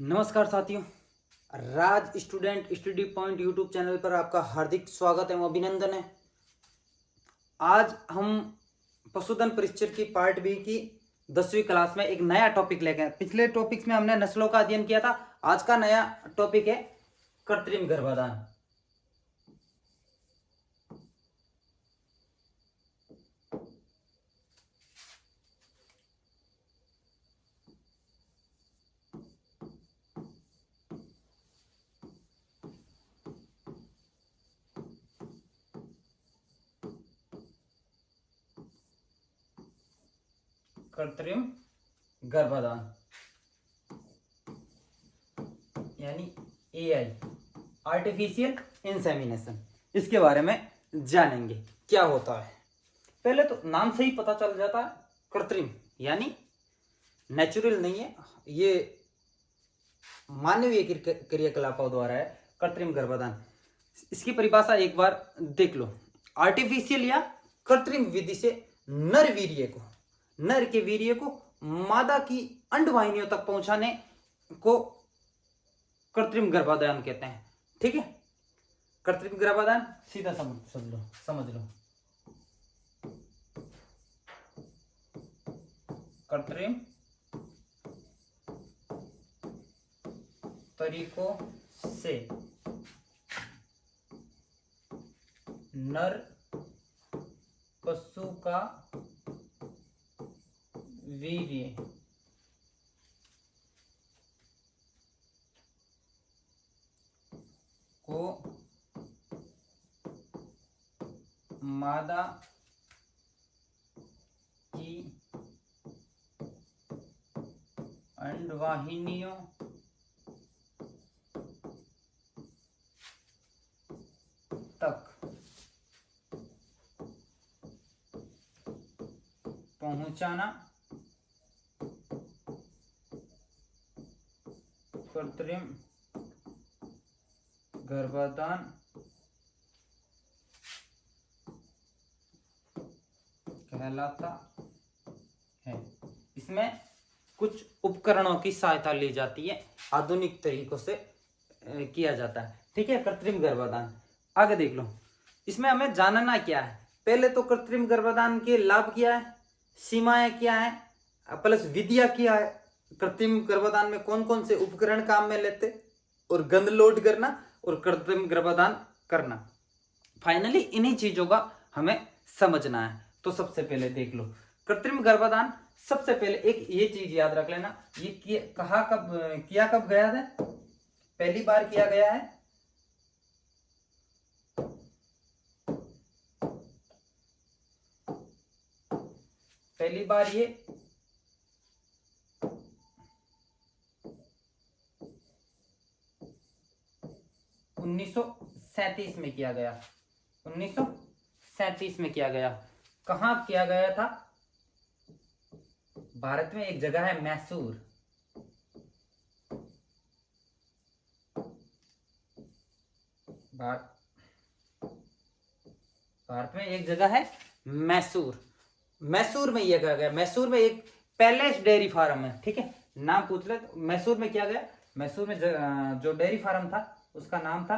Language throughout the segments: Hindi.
नमस्कार साथियों, Raj student study point YouTube channel पर आपका हार्दिक स्वागत एवं अभिनंदन है। आज हम पशुधन परिचय की पार्ट बी की 10वीं क्लास में एक नया टॉपिक लेके आए। पिछले टॉपिक्स में हमने नस्लों का अध्ययन किया था। आज का नया टॉपिक है कृत्रिम गर्भाधान। कृत्रिम गर्भाधान यानी एआई, आर्टिफिशियल इंसेमिनेशन, इसके बारे में जानेंगे क्या होता है। पहले तो नाम से ही पता चल जाता है, कृत्रिम यानी नेचुरल नहीं है, ये मानवीय क्रियाकलापों द्वारा है कृत्रिम गर्भाधान। इसकी परिभाषा एक बार देख लो। आर्टिफिशियल या कृत्रिम विधि से नर के वीर्य को मादा की अंडवाहिनियों तक पहुंचाने को कृत्रिम गर्भाधान कहते हैं। ठीक है, कृत्रिम गर्भाधान सीधा समझ लो कृत्रिम तरीकों से नर पशु का वीर्य को मादा की अंडवाहिनियों तक पहुंचाना कृत्रिम गर्भाधान कहलाता है। इसमें कुछ उपकरणों की सहायता ली जाती है, आधुनिक तरीकों से किया जाता है। ठीक है, कृत्रिम गर्भाधान आगे देख लो। इसमें हमें जानना क्या है, पहले तो कृत्रिम गर्भाधान के लाभ क्या है, सीमाएं क्या है, प्लस विधियां क्या है, कृत्रिम गर्भाधान में कौन कौन से उपकरण काम में लेते, और गंध लोड करना और कृत्रिम गर्भाधान करना। फाइनली इन्हीं चीजों का हमें समझना है। तो सबसे पहले देख लो कृत्रिम गर्भाधान। सबसे पहले एक ये चीज याद रख लेना, ये किया कब गया था, पहली बार किया गया है पहली बार ये 1937 में किया गया। 1937 में किया गया। कहां किया गया था, भारत में एक जगह है मैसूर। भारत में एक जगह है मैसूर। मैसूर में यह किया गया। मैसूर में एक पैलेस डेयरी फार्म है। ठीक है, नाम पूछ ले तो मैसूर में किया गया। मैसूर में जो डेयरी फार्म था उसका नाम था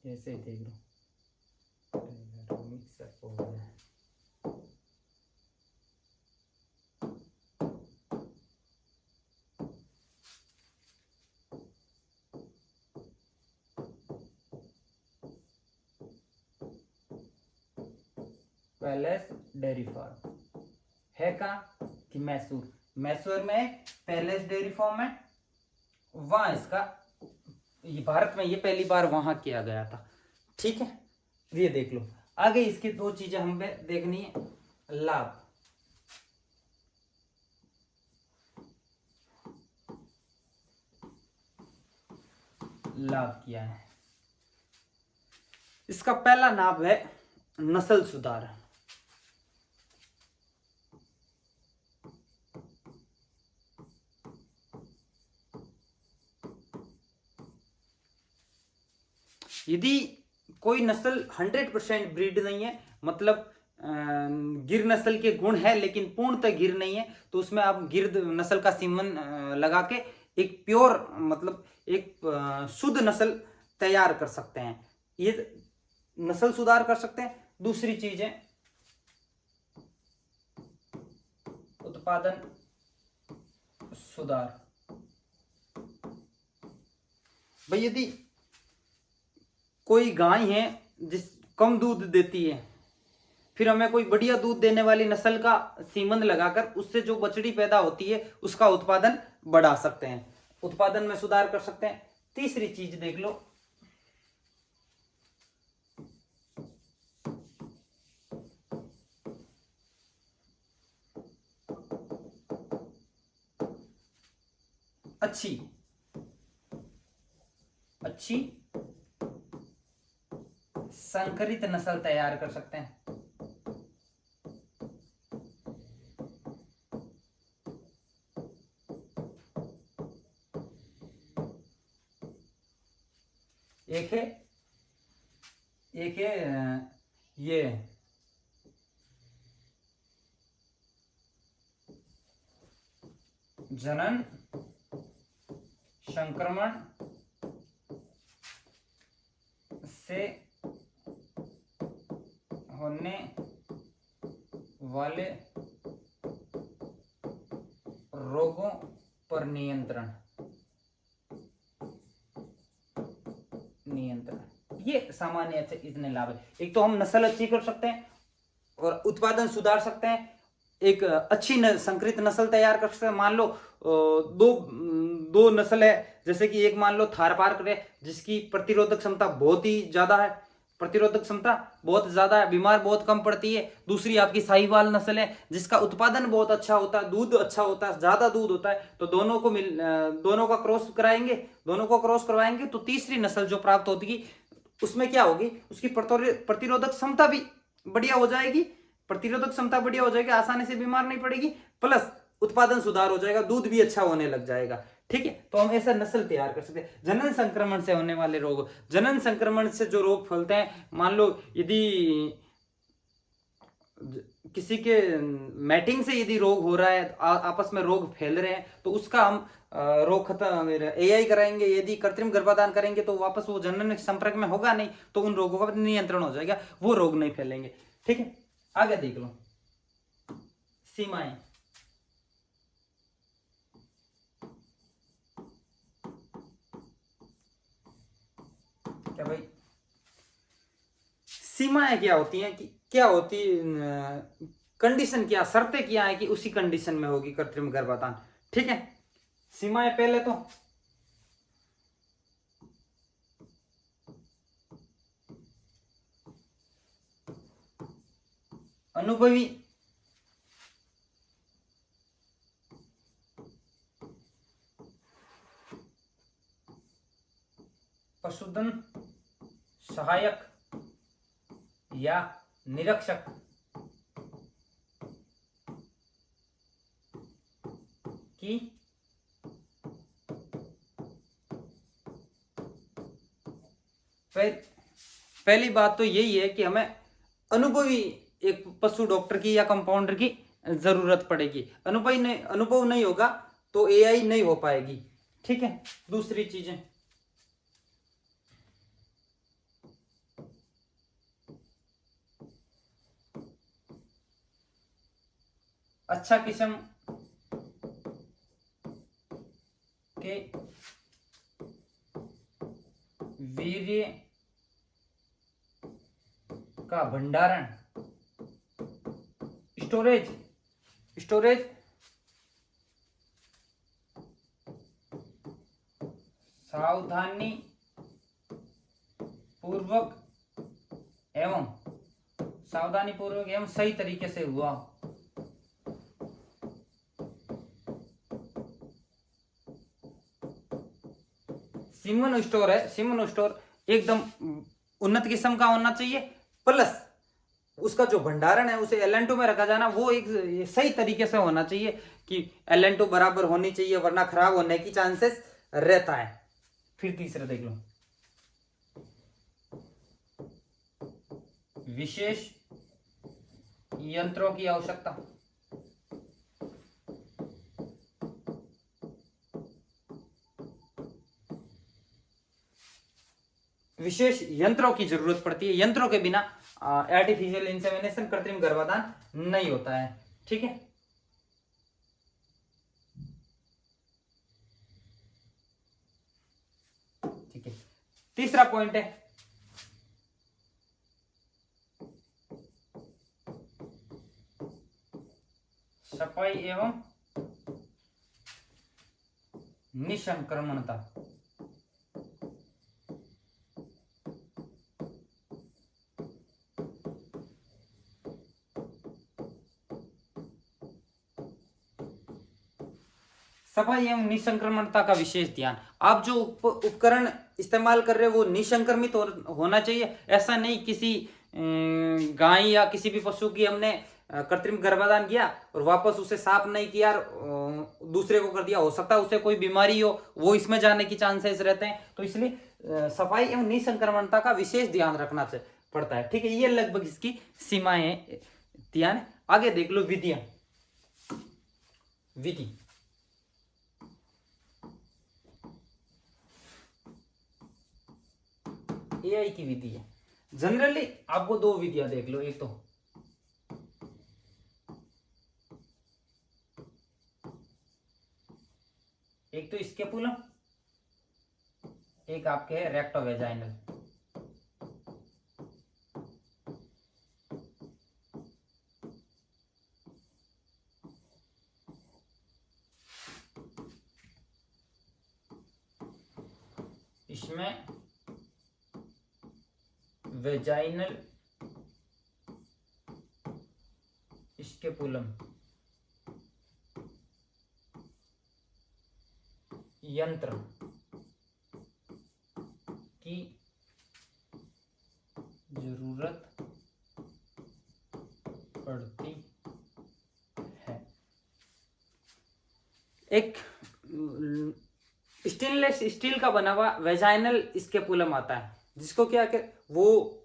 ऐसे देख लो, मिक्सअप हो गया। पैलेस डेयरी फार्म है कहाँ कि मैसूर में पैलेस डेयरी फार्म है। वहां इसका ये भारत में ये पहली बार वहां किया गया था। ठीक है, ये देख लो। आगे इसकी दो चीजें हमें देखनी है। लाभ, लाभ क्या है, इसका पहला लाभ है नस्ल सुधार। यदि कोई नस्ल 100% ब्रीड नहीं है, मतलब गिर नस्ल के गुण है लेकिन पूर्णतः गिर नहीं है, तो उसमें आप गिर नस्ल का सीमन लगा के एक प्योर मतलब एक शुद्ध नस्ल तैयार कर सकते हैं, ये नस्ल सुधार कर सकते हैं। दूसरी चीज है उत्पादन सुधार। भाई यदि कोई गाय है जिस कम दूध देती है, फिर हमें कोई बढ़िया दूध देने वाली नस्ल का सीमन लगाकर उससे जो बछड़ी पैदा होती है उसका उत्पादन बढ़ा सकते हैं, उत्पादन में सुधार कर सकते हैं। तीसरी चीज देख लो, अच्छी संकरित नस्ल तैयार कर सकते हैं। एक है ये जनन संक्रमण से होने वाले रोगों पर नियंत्रण। ये सामान्य से इतने लाभ है। एक तो हम नस्ल अच्छी कर सकते हैं और उत्पादन सुधार सकते हैं, एक अच्छी संकरित नस्ल तैयार कर सकते हैं। मान लो दो नस्ल है, जैसे कि एक मान लो थारपारकर है जिसकी प्रतिरोधक क्षमता बहुत ही ज्यादा है, बीमार बहुत कम पड़ती है। दूसरी आपकी साहिवाल नस्ल है जिसका उत्पादन बहुत अच्छा होता है, दूध अच्छा होता है, ज्यादा दूध होता है। तो दोनों का क्रॉस करवाएंगे तो तीसरी नस्ल जो प्राप्त होगी उसमें क्या होगी, उसकी प्रतिरोधक क्षमता भी बढ़िया हो जाएगी, आसानी से बीमार नहीं पड़ेगी, प्लस उत्पादन सुधार हो जाएगा, दूध भी अच्छा होने लग जाएगा। ठीक है, तो हम ऐसा नस्ल तैयार कर सकते हैं। जनन संक्रमण से होने वाले रोग, जनन संक्रमण से जो रोग फैलते हैं, मान लो यदि किसी के मैटिंग से यदि रोग हो रहा है, आपस में रोग फैल रहे हैं, तो उसका हम रोग खत्म एआई कराएंगे, यदि कृत्रिम गर्भाधान करेंगे तो वापस वो जनन संपर्क में होगा नहीं, तो उन रोगों का नियंत्रण हो जाएगा, वो रोग नहीं फैलेंगे। ठीक है, आगे देख लो सीमाएं। क्या भाई सीमाएं क्या होती हैं, कि क्या होती कंडीशन, क्या शर्तें क्या है कि उसी कंडीशन में होगी कृत्रिम गर्भाधान। ठीक है, सीमाएं पहले तो अनुभवी पशुधन सहायक या निरीक्षक की पहली बात तो यही है कि हमें अनुभवी एक पशु डॉक्टर की या कंपाउंडर की जरूरत पड़ेगी। अनुभव नहीं होगा तो एआई नहीं हो पाएगी। ठीक है, दूसरी चीजें अच्छा किस्म के वीर्य का भंडारण, स्टोरेज सावधानी पूर्वक एवं सही तरीके से हुआ। सीमन स्टोर एकदम उन्नत किस्म का होना चाहिए, प्लस उसका जो भंडारण है उसे LN2 में रखा जाना, वो एक सही तरीके से होना चाहिए कि LN2 बराबर होनी चाहिए, वरना खराब होने की चांसेस रहता है। फिर तीसरा देख लो विशेष यंत्रों की आवश्यकता। विशेष यंत्रों की जरूरत पड़ती है, यंत्रों के बिना आर्टिफिशियल इंसेमिनेशन कृत्रिम गर्भाधान नहीं होता है। ठीक है, ठीक है। तीसरा पॉइंट है सफाई एवं निसंक्रमणता। सफाई एवं निसंक्रमणता का विशेष ध्यान। आप जो उपकरण इस्तेमाल कर रहे हो वो निसंक्रमित होना चाहिए। ऐसा नहीं किसी गाय या किसी भी पशु की हमने कृत्रिम गर्भाधान किया और वापस उसे साफ नहीं किया और दूसरे को कर दिया, हो सकता है उसे कोई बीमारी हो, वो इसमें जाने की चांसेस रहते हैं। तो इसलिए सफाई एवं निसंक्रमणता का विशेष ध्यान रखना पड़ता है। ठीक है, ये लगभग इसकी सीमाएं ध्यान। आगे देख लो विधियां। विधि एआई की विधि है। जनरली आपको दो विधियां देख लो, एक तो स्केपुलम, एक आपके है रेक्टोवेजाइनल। इसमें वेजाइनल स्केपुलम यंत्र की जरूरत पड़ती है। एक स्टेनलेस स्टील का बना हुआ वेजाइनल स्केपुलम आता है, जिसको क्या कि वो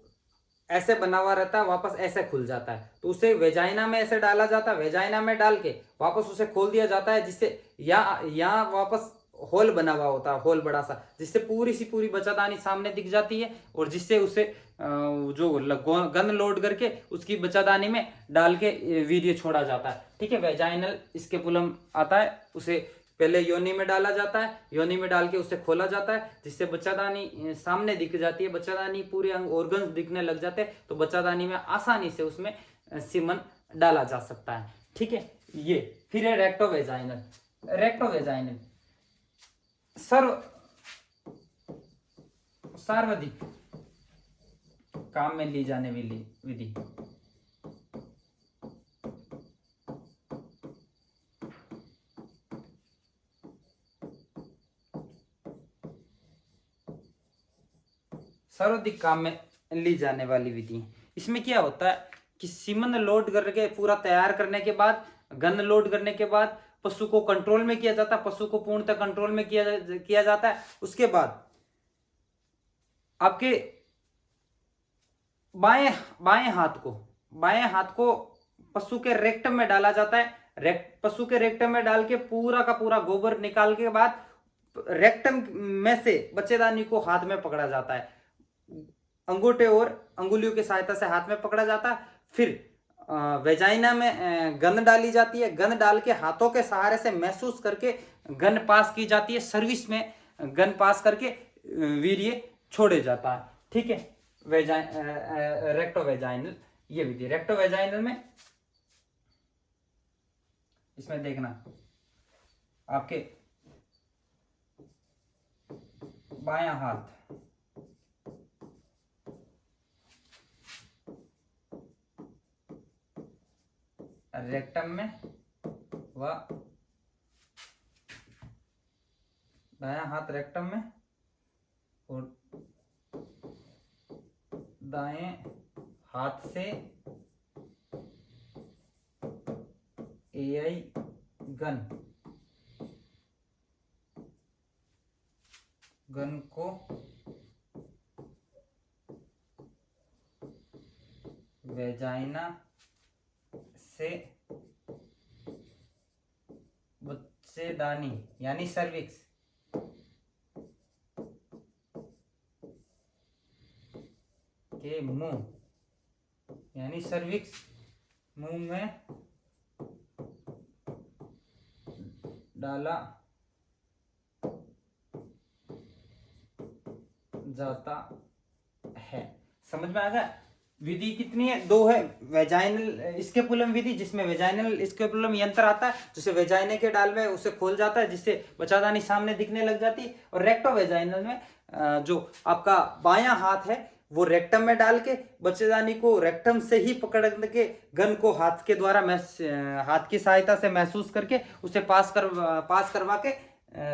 ऐसे बना हुआ रहता है, वापस ऐसे खुल जाता है, तो उसे वेजाइना में ऐसे डाला जाता है, वेजाइना में डाल के वापस उसे खोल दिया जाता है, जिससे यहाँ वापस होल बना हुआ होता है, होल बड़ा सा, जिससे पूरी सी पूरी बच्चादानी सामने दिख जाती है और जिससे उसे जो गन लोड करके उसकी बच्चादानी में डाल के वीर्य छोड़ा जाता है। ठीक है, वेजाइनल स्केपुलम आता है, उसे पहले योनि में डाला जाता है, योनि में डाल के उसे खोला जाता है, जिससे बच्चादानी सामने दिख जाती है, बच्चादानी पूरे अंग ऑर्गन्स दिखने लग जाते हैं, तो बच्चादानी में आसानी से उसमें सीमन डाला जा सकता है। ठीक है, ये फिर है रेक्टोवेजाइनल। रेक्टोवेजाइनल सर्वाधिक काम में ली जाने वाली विधि। सर्वाधिक काम में ली जाने वाली विधि। इसमें क्या होता है कि सीमन लोड करके पूरा तैयार करने के बाद, गन लोड करने के बाद पशु को कंट्रोल में किया जाता है, पशु को पूर्णतः कंट्रोल में किया जाता है। उसके बाद आपके बाएं हाथ को पशु के रेक्टम में डाला जाता है। पशु के रेक्टम में डाल के पूरा का पूरा गोबर निकाल के बाद रेक्टम में से बच्चेदानी को हाथ में पकड़ा जाता है, अंगूठे और अंगुलियों की सहायता से हाथ में पकड़ा जाता है। फिर वेजाइना में गन डाली जाती है, गन डाल के हाथों के सहारे से महसूस करके गन पास की जाती है, सर्विस में गन पास करके वीर्य छोड़े जाता है। ठीक है, रेक्टोवेजाइनल ये विधि। रेक्टोवेजाइनल में इसमें देखना आपके बायां हाथ रेक्टम में व दायां हाथ रेक्टम में और दाएं हाथ से एआई गन को वेजाइना से बच्चेदानी यानी सर्विक्स के मुंह यानी सर्विक्स मुंह में डाला जाता है। समझ में आ गया? विधि कितनी है? दो है। वेजाइनल स्केपुलम विधि, जिसमें वेजाइनल स्केपुलम यंत्र आता है, जिसे वेजाइने के डाल में उसे खोल जाता है, जिससे बच्चादानी सामने दिखने लग जाती है। और रेक्टो वेजाइनल में जो आपका बायां हाथ है वो रेक्टम में डाल के बच्चेदानी को रेक्टम से ही पकड़ के गन को हाथ के द्वारा हाथ की सहायता से महसूस करके उसे पास करवा के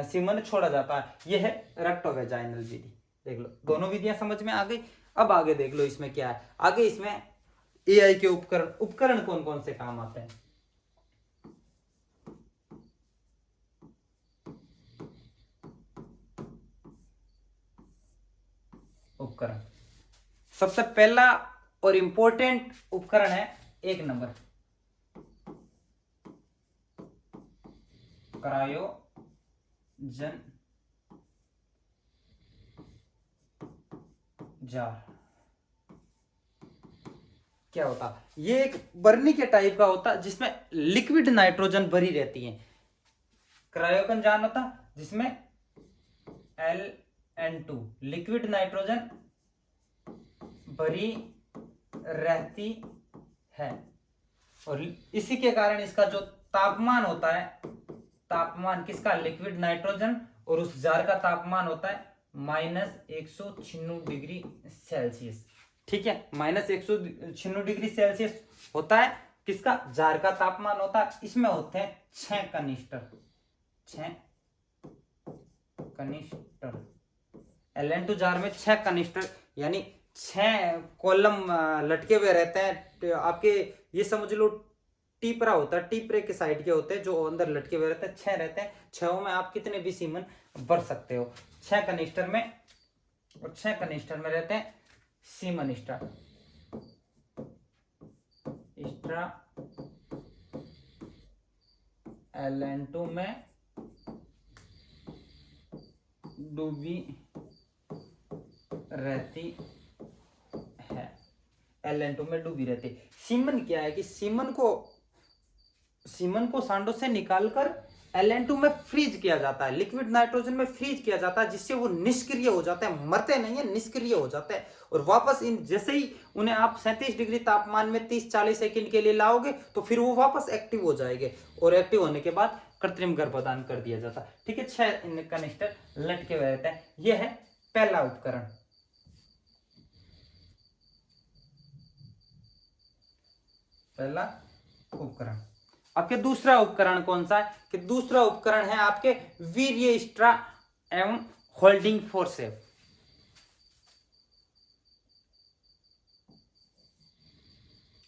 सीमन छोड़ा जाता है। यह है रेक्टोवेजाइनल विधि। देख लो, दोनों विधियां समझ में आ गई। अब आगे देख लो इसमें क्या है। आगे इसमें एआई के उपकरण कौन कौन से काम आते हैं। उपकरण, सबसे पहला और इंपॉर्टेंट उपकरण है 1 नंबर क्रायोजन जार। क्या होता? ये एक बर्नी के टाइप का होता जिसमें लिक्विड नाइट्रोजन भरी रहती है। क्रायोजन जार होता जिसमें Ln2 लिक्विड नाइट्रोजन भरी रहती है, और इसी के कारण इसका जो तापमान होता है, तापमान किसका? लिक्विड नाइट्रोजन, और उस जार का तापमान होता है -196 डिग्री सेल्सियस। ठीक है, -196 डिग्री सेल्सियस होता है किसका? जार का तापमान होता है। इसमें होते हैं 6 कनिस्टर, 6 कनिस्टर। Ln2 जार में 6 कनिस्टर यानी 6 कॉलम लटके हुए रहते हैं आपके। ये समझ लो टीपरा होता है, टीपरे के साइड के होते हैं जो अंदर लटके हुए रहते हैं। 6 रहते हैं, 6 में आप कितने भी सीमन भर सकते हो। 6 कनिस्टर में, और 6 कनिस्टर में रहते हैं सीमन स्ट्रा Ln2 में डूबी रहती है। Ln2 में डूबी रहती है। सीमन क्या है कि सीमन को सांडों से निकालकर Ln2 में फ्रीज किया जाता है, लिक्विड नाइट्रोजन में फ्रीज किया जाता है, जिससे वो निष्क्रिय हो जाते हैं। मरते नहीं है, निष्क्रिय हो जाते हैं। और वापस जैसे ही उन्हें आप 37 डिग्री तापमान में 30-40 सेकंड के लिए लाओगे तो फिर वो वापस एक्टिव हो जाएंगे, और एक्टिव होने के बाद कृत्रिम गर्भाधान कर दिया जाता है। ठीक है, 6 कनिस्टर लटके हुए रहते हैं। यह है पहला उपकरण। पहला उपकरण। आपके दूसरा उपकरण कौन सा है? कि दूसरा उपकरण है आपके वीर्य स्ट्रा एवं होल्डिंग फोर्सेप।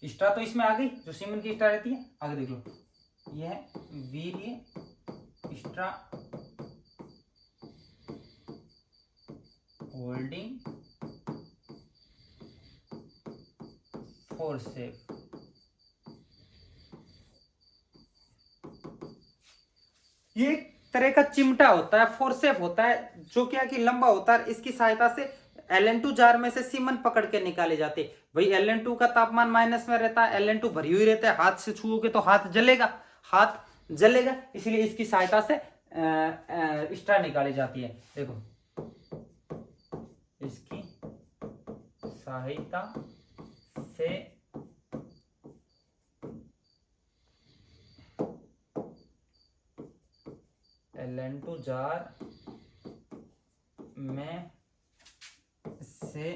स्ट्रा तो इसमें आ गई, जो सीमन की स्ट्रा रहती है। आगे देख लो, यह है वीर्य स्ट्रा होल्डिंग फोर्सेप। ये एक तरह का चिमटा होता है, फोर्सेप होता है, जो क्या कि लंबा होता है। इसकी सहायता से Ln2 जार में से सीमन पकड़ के निकाले जाते। भाई Ln2 का तापमान माइनस में रहता है, Ln2 भरी हुई रहता है, हाथ से छुओगे तो हाथ जलेगा, इसलिए इसकी सहायता से स्ट्रा निकाली जाती है। देखो, इसकी सहायता से Ln2 जार में से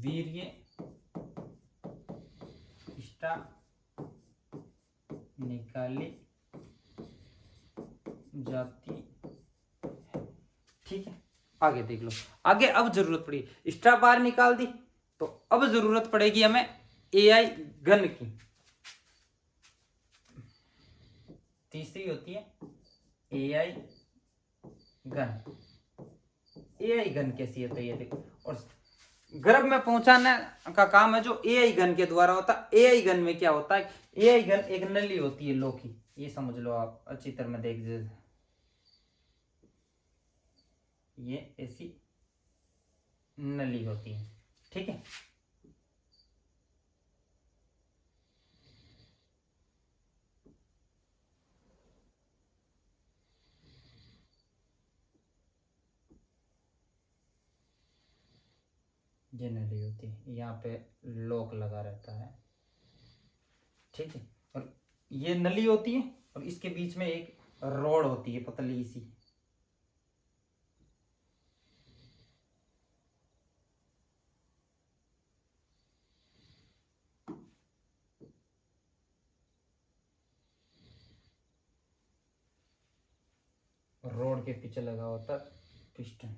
वीर्य स्ट्रा निकाली जाती है। ठीक है, आगे देख लो। आगे अब जरूरत पड़ी, स्ट्रा बाहर निकाल दी, तो अब जरूरत पड़ेगी हमें एआई गन की। तीसरी होती है एआई गन। एआई गन कैसी होती है ये देखो। और गर्भ में पहुंचाने का काम है जो एआई गन के द्वारा होता है। एआई गन में क्या होता है, एआई गन एक नली होती है लोहे की, ये समझ लो आप अच्छी तरह में देख लीजिए, ये ऐसी नली होती है, ठीक है। ये नली होती है, यहाँ पे लॉक लगा रहता है, ठीक है। और ये नली होती है और इसके बीच में एक रॉड होती है पतली सी, रॉड के पीछे लगा होता पिस्टन।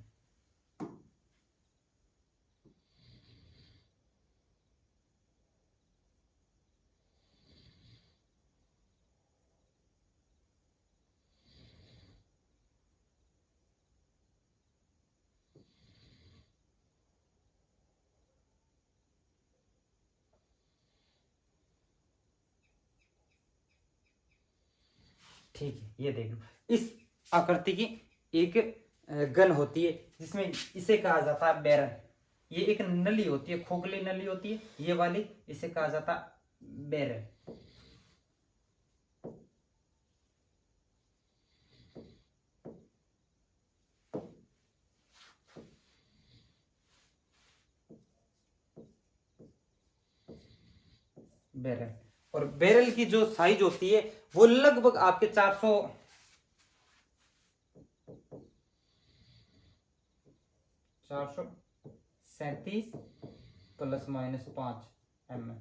ठीक है, ये देख लो, इस आकृति की एक गन होती है जिसमें इसे कहा जाता है बैरल। ये एक नली होती है, खोखली नली होती है ये वाली, इसे कहा जाता है बैरल। बैरल, और बैरल की जो साइज होती है वो लगभग आपके 437 ±5 mm,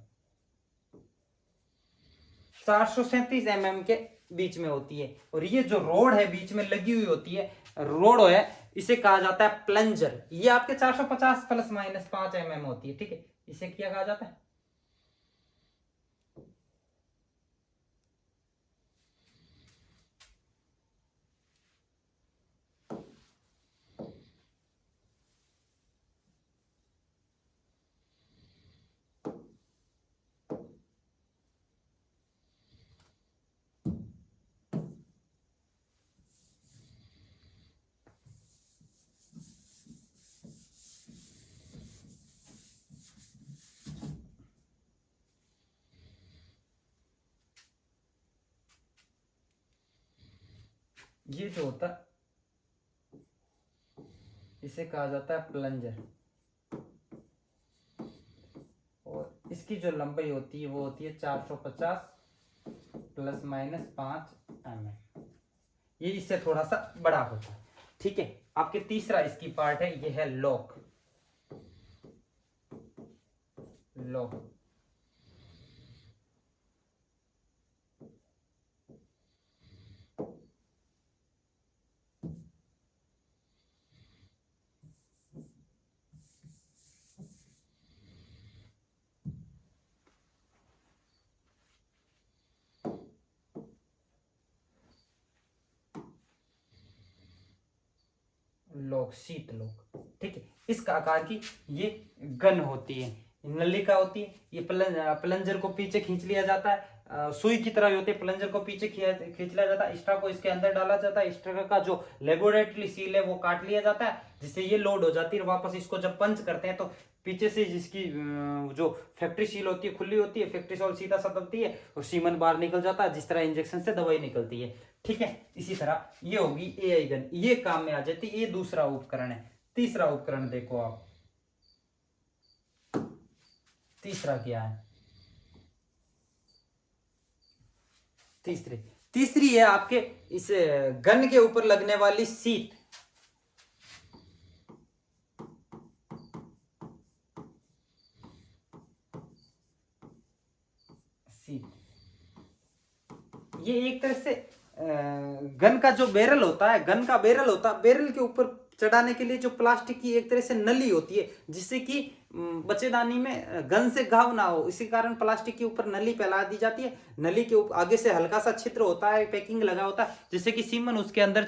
437 mm के बीच में होती है। और ये जो रोड है बीच में लगी हुई होती है, रोड है, इसे कहा जाता है प्लंजर। ये आपके 450 ±5 mm होती है, ठीक है। इसे क्या कहा जाता है, ये जो होता है इसे कहा जाता है प्लंजर। और इसकी जो लंबाई होती है वो होती है 450 ±5 mm। ये इससे थोड़ा सा बड़ा होता है, ठीक है। आपके तीसरा इसकी पार्ट है, ये है lock. Lock lock, sheet lock, ठीक है। इसका आकार की ये गन होती है, नली का होती है। ये प्लंजर को पीछे खींच लिया जाता है, सुई की तरह होती है, प्लंजर को पीछे खींच लिया जाता है, स्ट्रा को इसके अंदर डाला जाता है, स्ट्रा का जो लेबोरेटरी सील है वो काट लिया जाता है, जिससे ये लोड हो जाती है। और वापस इसको जब पंच करते हैं तो पीछे से जिसकी जो फैक्ट्री सील होती है खुली होती है, फैक्ट्री सील सीधा सा दबती है और सीमन बाहर निकल जाता है, जिस तरह इंजेक्शन से दवाई निकलती है, ठीक है। इसी तरह ये होगी एआई गन, ये काम में आ जाती है। ये दूसरा उपकरण है। तीसरा उपकरण देखो आप, तीसरा क्या है, तीसरी है आपके इस गन के ऊपर लगने वाली सीट। ये एक तरह से गन का जो बैरल होता है, गन का बैरल होता है, बैरल के ऊपर चढ़ाने के लिए जो प्लास्टिक की एक तरह से नली होती है, जिससे कि बच्चेदानी में गन से घाव ना हो, इसी कारण प्लास्टिक के ऊपर नली फैला दी जाती है। नली के ऊपर आगे से हल्का सा छिद्र होता है, पैकिंग लगा होता है, जिससे कि सीमन उसके अंदर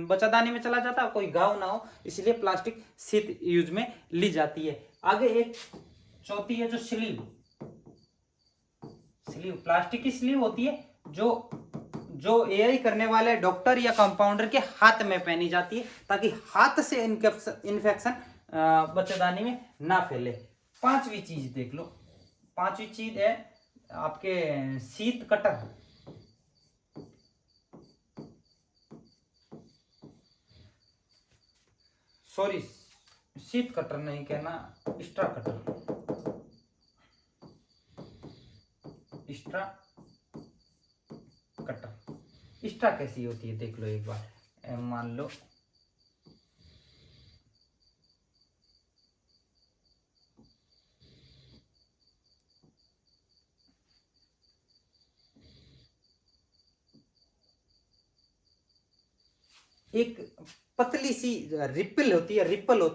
बच्चेदानी में चला जाता है, कोई घाव ना हो, इसलिए प्लास्टिक शीत यूज में ली जाती है। आगे एक चौथी है जो स्लीव, प्लास्टिक की स्लीव होती है जो एआई करने वाले डॉक्टर या कंपाउंडर के हाथ में पहनी जाती है ताकि हाथ से इन्फेक्शन बच्चेदानी में ना फैले। पांचवी चीज देख लो, पांचवी चीज है आपके शीत कटर। सॉरी, शीत कटर नहीं कहना, straw cutter, straw cutter. Straw कैसी होती है देख लो एक बार। मान लो एक पतली सी रिपल होती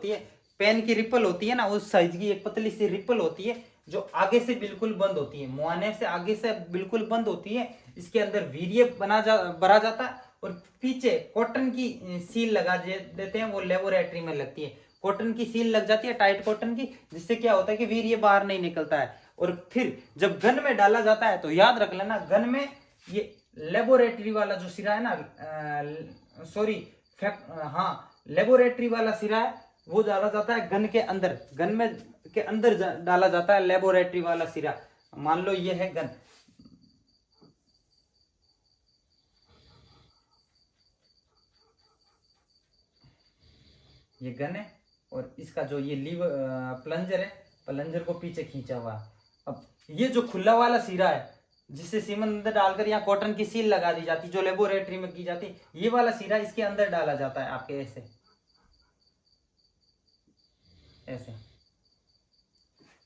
है, पेन की रिपल होती है ना, उस साइज की एक पतली सी रिपल होती है जो आगे से बिल्कुल बंद होती है, मुआने से आगे से बिल्कुल बंद होती है। इसके अंदर वीर्य भरा जाता है और पीछे कॉटन की सील लगा देते हैं, वो लेबोरेटरी में लगती है। कॉटन की सील लग जाती है, टाइट कॉटन की, जिससे क्या होता है कि वीर्य बाहर नहीं निकलता है। और फिर जब गन में डाला जाता है तो याद रख लेना, गन में ये लेबोरेटरी वाला जो सिरा है ना, सॉरी हाँ, लेबोरेटरी वाला सिरा है वो डाला जाता है गन के अंदर, गन में के अंदर डाला जाता है लेबोरेटरी वाला सिरा। मान लो ये है गन, ये गन है और इसका जो ये प्लंजर है, प्लंजर को पीछे खींचा हुआ। अब ये जो खुला वाला सिरा है जिससे सीमन अंदर डालकर यहाँ कॉटन की सील लगा दी जाती, जो लेबोरेटरी में की जाती, ये वाला सिरा इसके अंदर डाला जाता है आपके ऐसे ऐसे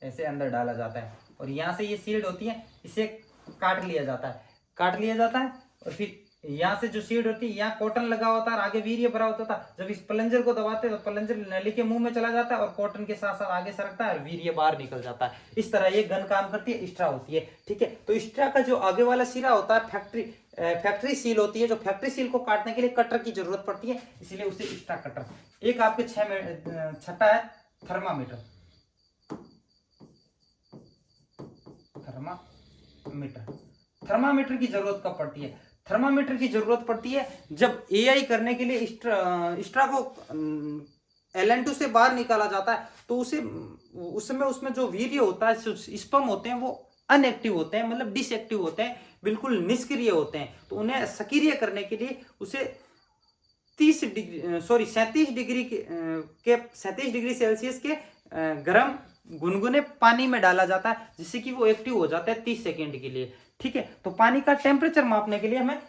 ऐसे अंदर डाला जाता है और यहाँ से ये सील्ड होती है, इसे काट लिया जाता है और फिर यहाँ से जो सीड होती है, यहाँ कॉटन लगा होता है और आगे वीर्य भरा होता था। जब इस प्लंजर को दबाते हैं तो प्लंजर नली के मुंह में चला जाता है और कॉटन के साथ साथ आगे सरकता है और वीर्य बाहर निकल जाता है। इस तरह ये गन काम करती है, स्ट्रा होती है। ठीक है, तो स्ट्रा का जो आगे वाला सिरा होता है फैक्ट्री सील होती है, जो फैक्ट्री सील को काटने के लिए कटर की जरूरत पड़ती है, इसलिए उसे स्ट्रा कटर। एक आपके छठा है थर्मामीटर। थर्मामीटर की जरूरत कब पड़ती है? थर्मामीटर की जरूरत पड़ती है जब एआई करने के लिए स्ट्रा को LN2 से बाहर निकाला जाता है, तो उस समय उसमें जो वीर्य होता है, स्पर्म होते हैं, वो अनएक्टिव होते हैं, मतलब डिसएक्टिव होते हैं, बिल्कुल निष्क्रिय होते हैं। तो उन्हें सक्रिय करने के लिए उसे 37 डिग्री सेल्सियस के गर्म गुनगुने पानी में डाला जाता है, जिससे कि वो एक्टिव हो जाता है 30 सेकेंड के लिए। ठीक है, तो पानी का टेम्परेचर मापने के लिए हमें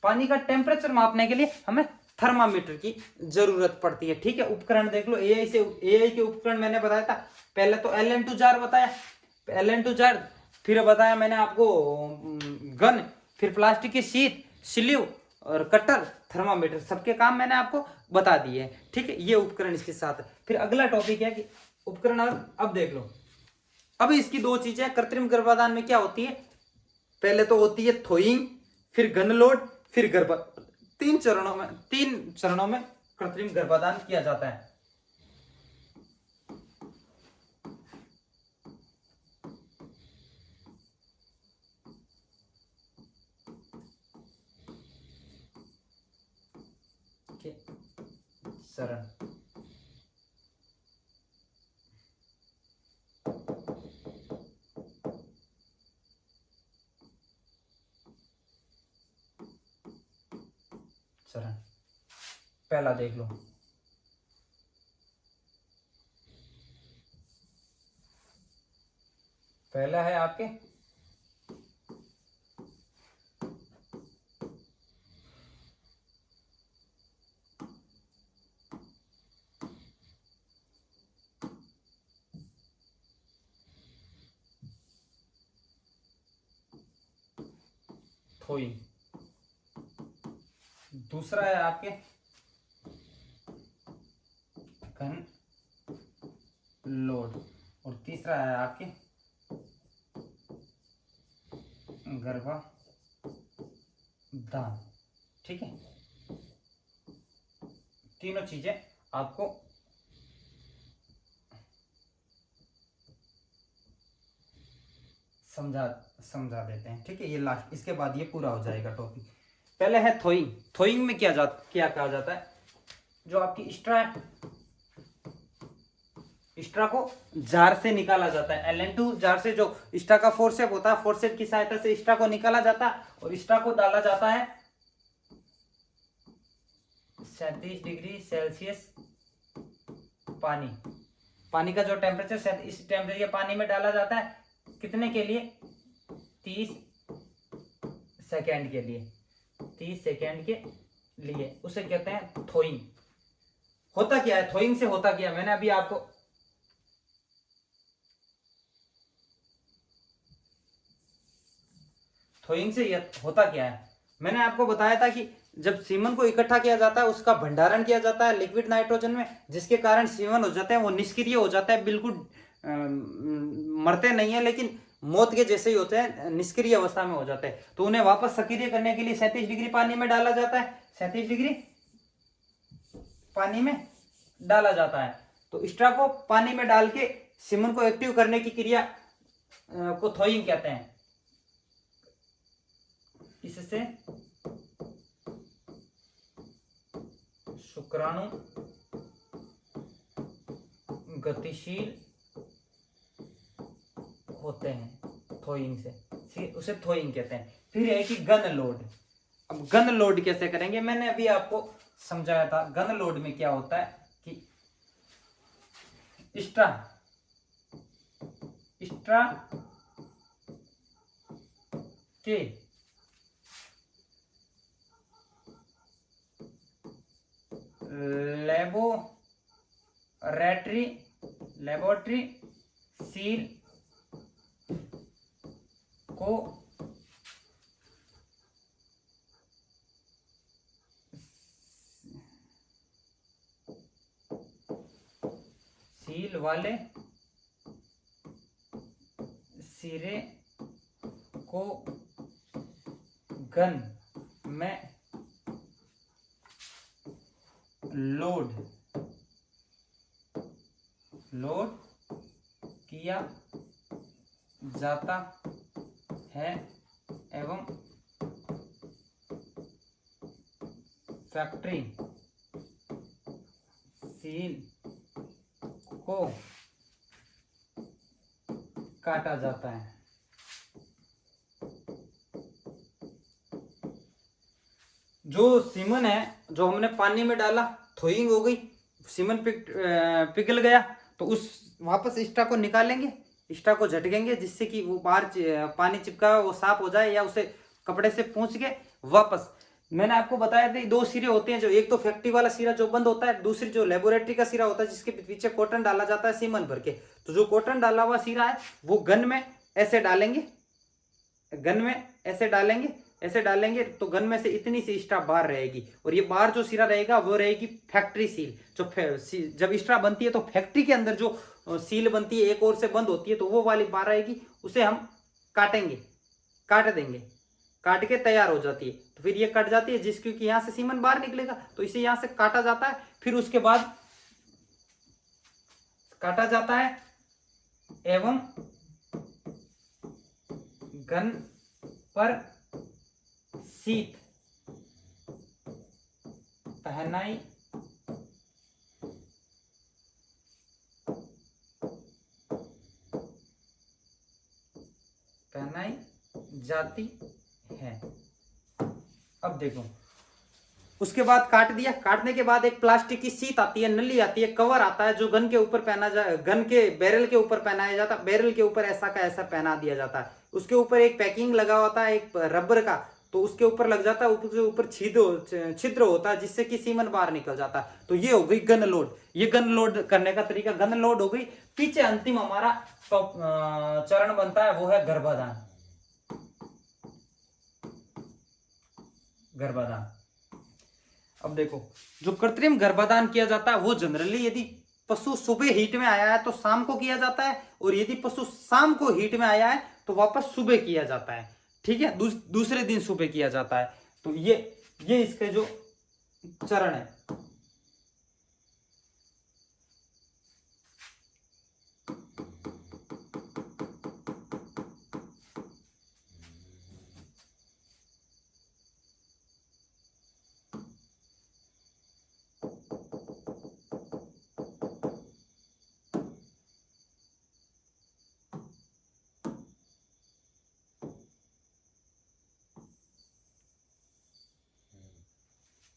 पानी का टेम्परेचर मापने के लिए हमें थर्मामीटर की जरूरत पड़ती है। ठीक है, उपकरण देख लो, एआई के उपकरण मैंने बताया था। पहले तो LN2 जार बताया, LN2 जार, फिर बताया मैंने आपको गन, फिर प्लास्टिक की शीट, स्लीव और कटर, थर्मामीटर, सबके काम मैंने आपको बता दिए। ठीक है, ये उपकरण इसके साथ। फिर अगला टॉपिक है कि उपकरण। अब देख लो, अब इसकी दो चीजें, कृत्रिम गर्भाधान में क्या होती है? पहले तो होती है थोइंग, फिर गन लोड, फिर तीन चरणों में कृत्रिम गर्भाधान किया जाता है। चरण चरण पहला देख लो, पहला है आपके थोइंग, दूसरा है आपके गन लोड और तीसरा है आपके गर्भाधान। दान। ठीक है, तीनों चीजें आपको समझा देते हैं। ठीक है, ये लास्ट, इसके बाद ये पूरा हो जाएगा टॉपिक। पहले है थ्रोइंग। थ्रोइंग में क्या कहा जाता है, जो आपकी स्ट्रा है, स्ट्रा को जार से निकाला जाता है। LN2 जार से जो स्ट्रा का फोर्सेप होता है, फोर्सेप की सहायता से स्ट्रा को निकाला जाता है और स्ट्रा को डाला जाता है 37 डिग्री सेल्सियस पानी का जो टेम्परेचर, इस टेम्परेचर पानी में डाला जाता है। कितने के लिए? 30 सेकेंड के लिए। 30 सेकेंड के लिए उसे कहते हैं थ्रोइंग। होता क्या है थ्रोइंग से, होता क्या, मैंने अभी आपको थ्रोइंग से होता क्या है, मैंने आपको बताया था कि जब सीमन को इकट्ठा किया जाता है, उसका भंडारण किया जाता है लिक्विड नाइट्रोजन में, जिसके कारण सीमन हो जाते हैं वो निष्क्रिय हो जाता है, बिल्कुल मरते नहीं है, लेकिन मौत के जैसे ही होते हैं, निष्क्रिय अवस्था में हो जाते हैं। तो उन्हें वापस सक्रिय करने के लिए 37 डिग्री पानी में डाला जाता है। 37 डिग्री पानी में डाला जाता है। तो स्ट्रा को पानी में डाल के सीमन को एक्टिव करने की क्रिया को थ्रोइंग कहते हैं। इससे शुक्राणु गतिशील होते हैं थ्रोइंग से, उसे थ्रोइंग कहते हैं। फिर है कि गन लोड। अब गन लोड कैसे करेंगे, मैंने अभी आपको समझाया था। गन लोड में क्या होता है कि स्ट्रा के लेबोरेटरी सील को सील वाले सिरे को गन में लोड किया जाता है एवं फैक्ट्री सील को काटा जाता है। जो सीमन है, जो हमने पानी में डाला, थ्रोइंग हो गई, सीमन पिघल गया, तो उस वापस स्ट्रा को निकालेंगे, स्ट्रा को झटकेंगे, जिससे कि वो बाहर पानी चिपका हुआ वो साफ हो जाए, या उसे कपड़े से पोंछ के वापस। मैंने आपको बताया था दो सिरे होते हैं, जो एक तो फैक्ट्री वाला सिरा जो बंद होता है, दूसरी जो लेबोरेटरी का सिरा होता है, जिसके पीछे कॉटन डाला जाता है सीमन भर के। तो जो कॉटन डाला हुआ सिरा है वो गन में ऐसे डालेंगे, ऐसे डालेंगे तो गन में से इतनी सी स्ट्रा बाहर रहेगी, और ये बाहर जो सिरा रहेगा वो रहेगी फैक्ट्री सील। जो जब स्ट्रा बनती है तो फैक्ट्री के अंदर जो सील बनती है एक ओर से बंद होती है, तो वो वाली बाहर रहेगी, उसे हम काट देंगे, काट के तैयार हो जाती है। तो फिर ये कट जाती है, जिसकी कि यहां से सीमन बाहर निकलेगा, तो इसे यहां से काटा जाता है। फिर उसके बाद काटा जाता है एवं गन पर शीत पहनाई जाती है। अब देखो, उसके बाद काट दिया, काटने के बाद एक प्लास्टिक की शीट आती है, नली आती है, कवर आता है, जो गन के ऊपर पहना गन के बैरल के ऊपर पहनाया जाता है। बैरल के ऊपर ऐसा का ऐसा पहना दिया जाता है। उसके ऊपर एक पैकिंग लगा होता है, एक रबर का, तो उसके ऊपर लग जाता है, उसके ऊपर छिद्र होता है, जिससे कि सीमन बाहर निकल जाता है। तो ये हो गई गन लोड। ये गन लोड करने का तरीका, गन लोड हो गई। पीछे अंतिम हमारा चरण बनता है, वो है गर्भाधान। अब देखो, जो कृत्रिम गर्भाधान किया जाता है वो जनरली यदि पशु सुबह हीट में आया है तो शाम को किया जाता है, और यदि पशु शाम को हीट में आया है तो वापस सुबह किया जाता है। ठीक है, दूसरे दिन सुबह किया जाता है। तो ये इसके जो चरण है।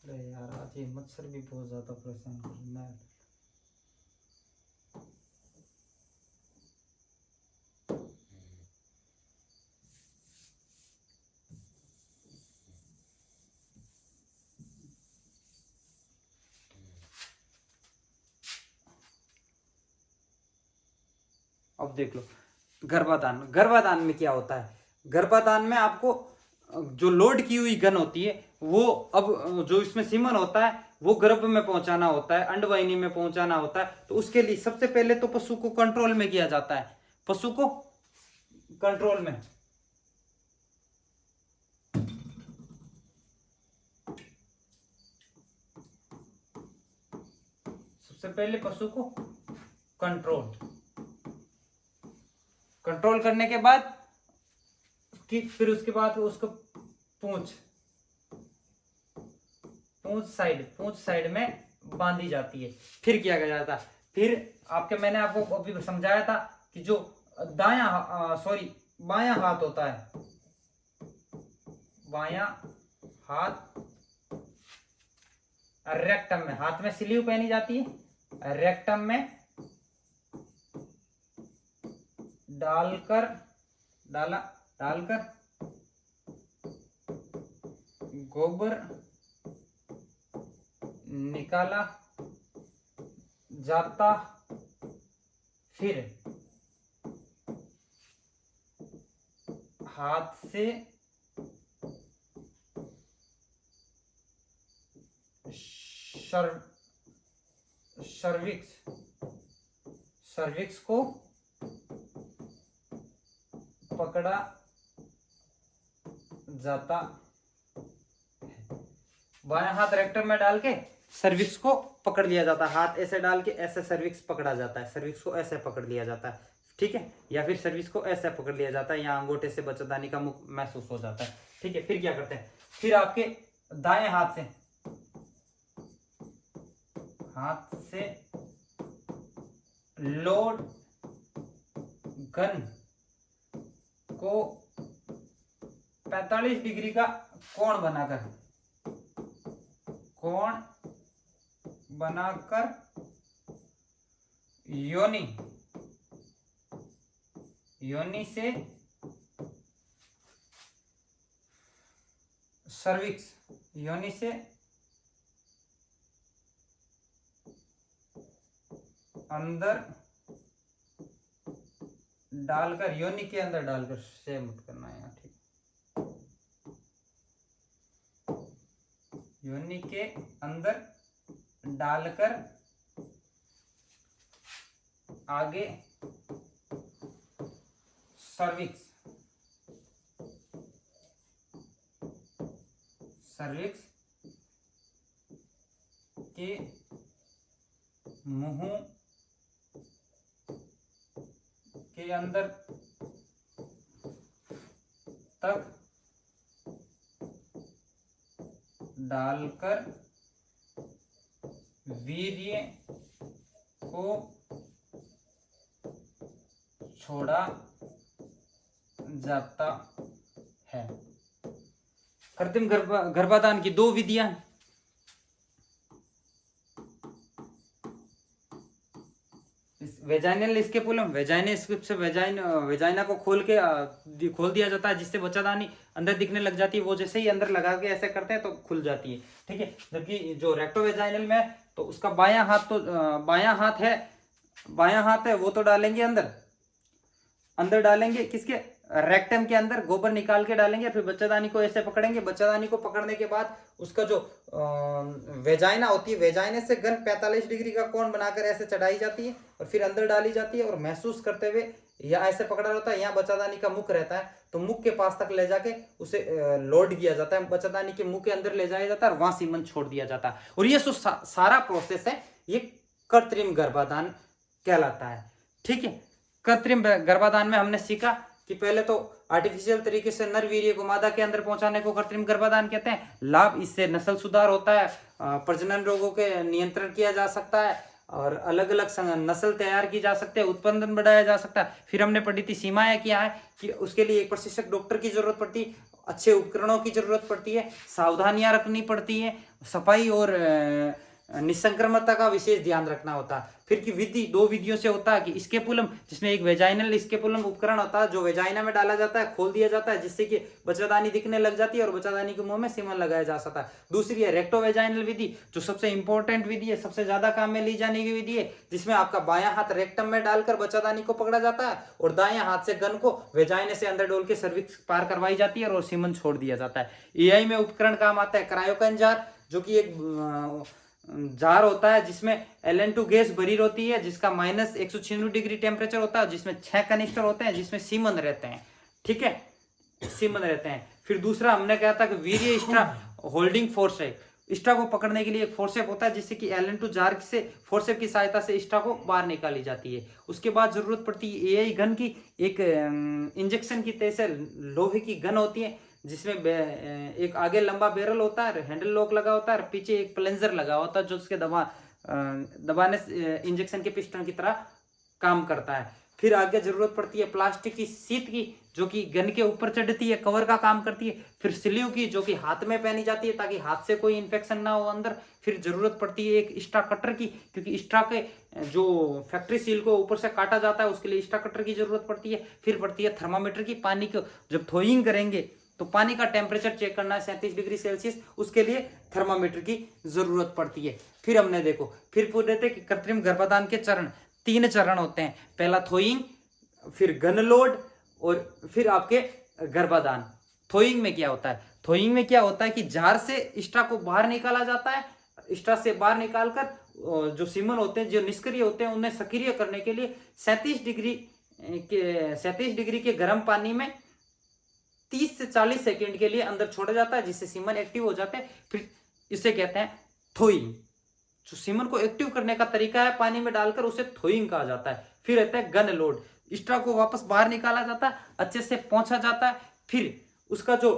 अरे यार आज ये मच्छर भी बहुत ज्यादा परेशान कर रहा है। अब देख लो गर्भाधान में क्या होता है। गर्भाधान में आपको जो लोड की हुई गन होती है वो अब जो इसमें सीमन होता है वो गर्भ में पहुंचाना होता है, अंडवाहिनी में पहुंचाना होता है। तो उसके लिए सबसे पहले तो पशु को कंट्रोल में किया जाता है, पशु को कंट्रोल में। सबसे पहले पशु को कंट्रोल करने के बाद फिर उसके बाद उसको पूंछ साइड में बांधी जाती है। फिर क्या किया जाता है, फिर मैंने आपको अभी समझाया था कि जो बायां हाथ होता है, बायां हाथ रेक्टम में, हाथ में स्लीव पहनी जाती है, रेक्टम में डालकर गोबर निकाला जाता। फिर हाथ से सर्विक्स को पकड़ा जाता है। बायां हाथ रेक्टम में डाल के सर्विक्स को पकड़ लिया जाता है। हाथ ऐसे डाल के ऐसे सर्विक्स पकड़ा जाता है, सर्विक्स को ऐसे पकड़ लिया जाता है, ठीक है। या फिर सर्विक्स को ऐसे पकड़ लिया जाता है, या अंगूठे से बच्चेदानी का मुख महसूस हो जाता है, ठीक है। फिर क्या करते हैं, फिर आपके दाएं हाथ से लोड गन को 45 डिग्री का कोण बनाकर योनि से सर्विक्स, योनि से अंदर डालकर, योनि के अंदर डालकर, से मत करना है यहाँ, ठीक। योनि के अंदर डालकर आगे सर्विक्स के मुंह के अंदर तक डालकर वीर्य को छोड़ा जाता है। कृत्रिम गर्भाधान की दो विधियां, वेजाइनल स्केपुलम, वेजाइना को खोल दिया जाता है, जिससे बच्चादानी अंदर दिखने लग जाती है। वो जैसे ही अंदर लगा के ऐसे करते हैं तो खुल जाती है, ठीक है। जबकि जो रेक्टोवेजाइनल में तो उसका बायां हाथ है वो तो डालेंगे अंदर डालेंगे, किसके, रेक्टम के अंदर गोबर निकाल के डालेंगे। फिर बच्चादानी को ऐसे पकड़ेंगे, बच्चादानी को पकड़ने के बाद उसका जो वेजाइना होती है, वेजाइने से गन 45 डिग्री का कोण बनाकर ऐसे चढ़ाई जाती है और फिर अंदर डाली जाती है, और महसूस करते हुए यहाँ ऐसे पकड़ा रहता है, यहाँ बच्चादानी का मुख रहता है, तो मुख के पास तक ले जाके उसे लोड किया जाता है, बच्चादानी के मुंह के अंदर ले जाया जाता है और वहां सीमन छोड़ दिया जाता है। और ये सारा प्रोसेस है, ये कृत्रिम गर्भाधान कहलाता है। ठीक है, कृत्रिम गर्भाधान में हमने सीखा कि पहले तो आर्टिफिशियल तरीके से नर वीर्य को मादा के अंदर पहुंचाने को कृत्रिम गर्भाधान कहते हैं। लाभ, इससे नस्ल सुधार होता है, प्रजनन रोगों के नियंत्रण किया जा सकता है और अलग अलग नस्ल तैयार की जा सकते हैं, उत्पादन बढ़ाया जा सकता है। फिर हमने पढ़ी थी सीमाएं क्या है कि उसके लिए एक प्रशिक्षक डॉक्टर की जरूरत पड़ती है, अच्छे उपकरणों की जरूरत पड़ती है, सावधानियां रखनी पड़ती है, सफाई और निसंक्रमणता का विशेष ध्यान रखना होता है। फिर की विधि, 2 विधियों से होता है कि स्केपुलम, जिसमें एक वेजाइनल स्केपुलम उपकरण होता है जो वेजाइना में डाला जाता है, खोल दिया जाता है जिससे कि बच्चादानी दिखने लग जाती है और बच्चादानी के मुंह में सीमन लगाया जा सकता है। दूसरी है रेक्टो वेजाइनल विधि, जो सबसे इंपॉर्टेंट विधि है, सबसे ज्यादा काम में ली जाने की विधि है, जिसमें आपका बायां हाथ रेक्टम में डालकर बच्चादानी को पकड़ा जाता है और दायां हाथ से गन को वेजाइने से अंदर डोल के सर्विक्स पार करवाई जाती है और सीमन छोड़ दिया जाता है। एआई में उपकरण काम आता है क्रायोकन जार, जो कि एक जार होता है जिसमें Ln2 गैस भरी होती है, जिसका -196 डिग्री टेम्परेचर होता है, जिसमें 6 कनिस्टर होते हैं, जिसमें सीमन रहते हैं। ठीक है, सीमन रहते हैं। फिर दूसरा हमने कहा था कि वीर्य स्ट्रा होल्डिंग फोर्सेप, स्ट्रा को पकड़ने के लिए एक फोर्सेप होता है जिससे कि Ln2 जार से फोर्सेप की सहायता से स्ट्रा को बाहर निकाली जाती है। उसके बाद जरूरत पड़ती है एआई गन की, एक इंजेक्शन की तरह से लोहे की गन होती है जिसमें एक आगे लंबा बैरल होता है, हैंडल लॉक लगा होता है और पीछे एक प्लेंजर लगा होता है जो उसके दबाने से इंजेक्शन के पिस्टन की तरह काम करता है। फिर आगे जरूरत पड़ती है प्लास्टिक की शीट की, जो कि गन के ऊपर चढ़ती है, कवर का काम करती है। फिर स्लीव की, जो कि हाथ में पहनी जाती है ताकि हाथ से कोई इन्फेक्शन ना हो अंदर। फिर जरूरत पड़ती है एक स्ट्रा कटर की, क्योंकि स्ट्रा के जो फैक्ट्री सील को ऊपर से काटा जाता है उसके लिए स्ट्रा कटर की जरूरत पड़ती है। फिर पड़ती है थर्मामीटर की, पानी को जब थ्रोइंग करेंगे तो पानी का टेम्परेचर चेक करना है 37 डिग्री सेल्सियस, उसके लिए थर्मामीटर की जरूरत पड़ती है। फिर हमने देखो, फिर पूछते थे कि कृत्रिम गर्भाधान के चरण, 3 चरण होते हैं। पहला थ्रोइंग, फिर गन लोड और फिर आपके गर्भाधान। थ्रोइंग में क्या होता है? थ्रोइंग में क्या होता है कि जार से स्ट्रा को बाहर निकाला जाता है। स्ट्रा से बाहर निकालकर जो सीमन होते हैं, जो निष्क्रिय होते हैं, उन्हें सक्रिय करने के लिए 37 डिग्री के गर्म पानी में 30 से 40 सेकेंड के लिए अंदर छोड़ा जाता है, जिससे सीमन एक्टिव हो जाते हैं। फिर इसे कहते हैं थ्रोइंग। जो सीमन को एक्टिव करने का तरीका है पानी में डालकर, उसे थ्रोइंग कहा जाता है। फिर रहता है गन लोड, स्ट्रा को वापस बाहर निकाला जाता है, अच्छे से पहुंचा जाता है। फिर उसका जो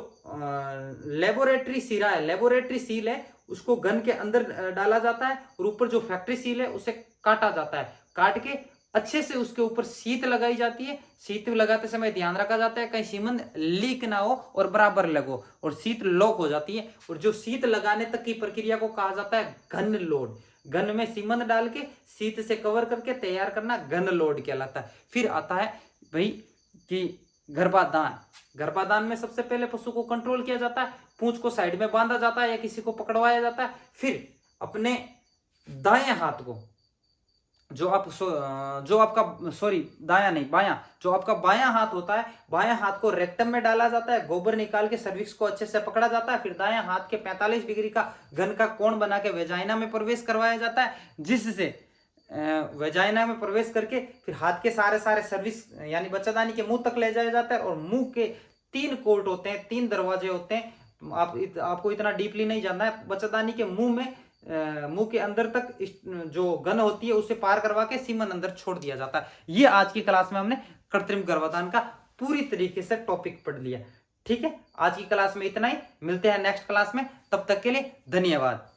लेबोरेटरी सीरा है, लेबोरेटरी सील है, उसको गन के अंदर डाला जाता है और ऊपर जो फैक्ट्री सील है उसे काटा जाता है। काट के अच्छे से उसके ऊपर शीत लगाई जाती है। शीत लगाते समय ध्यान रखा जाता है कहीं सीमन लीक ना हो और बराबर लगो, और शीत लॉक हो जाती है। और जो शीत लगाने तक की प्रक्रिया को कहा जाता है गन लोड। गन में सीमन डाल के शीत से कवर करके तैयार करना गन लोड कहलाता है। फिर आता है भाई कि गर्भाधान। गर्भाधान में सबसे पहले पशु को कंट्रोल किया जाता है, पूंछ को साइड में बांधा जाता है या किसी को पकड़वाया जाता है। फिर अपने दाएं हाथ को, जो आपका सॉरी दायां नहीं बायां, जो आपका बायां हाथ होता है, बायां हाथ को रेक्टम में डाला जाता है, गोबर निकाल के सर्विक्स को अच्छे से पकड़ा जाता है। फिर दायां हाथ के 45 डिग्री का गन का कोण बना के वेजाइना में प्रवेश करवाया जाता है, जिससे वेजाइना में प्रवेश करके फिर हाथ के सारे सर्विस यानी बच्चादानी के मुंह तक ले जाया जाता है। और मुंह के 3 कोर्ट होते हैं, 3 दरवाजे होते हैं। आपको इतना डीपली नहीं जानना है। बच्चादानी के मुंह के अंदर तक जो गन होती है उसे पार करवा के सीमन अंदर छोड़ दिया जाता है। ये आज की क्लास में हमने कृत्रिम गर्भाधान का पूरी तरीके से टॉपिक पढ़ लिया। ठीक है, आज की क्लास में इतना ही। मिलते हैं नेक्स्ट क्लास में, तब तक के लिए धन्यवाद।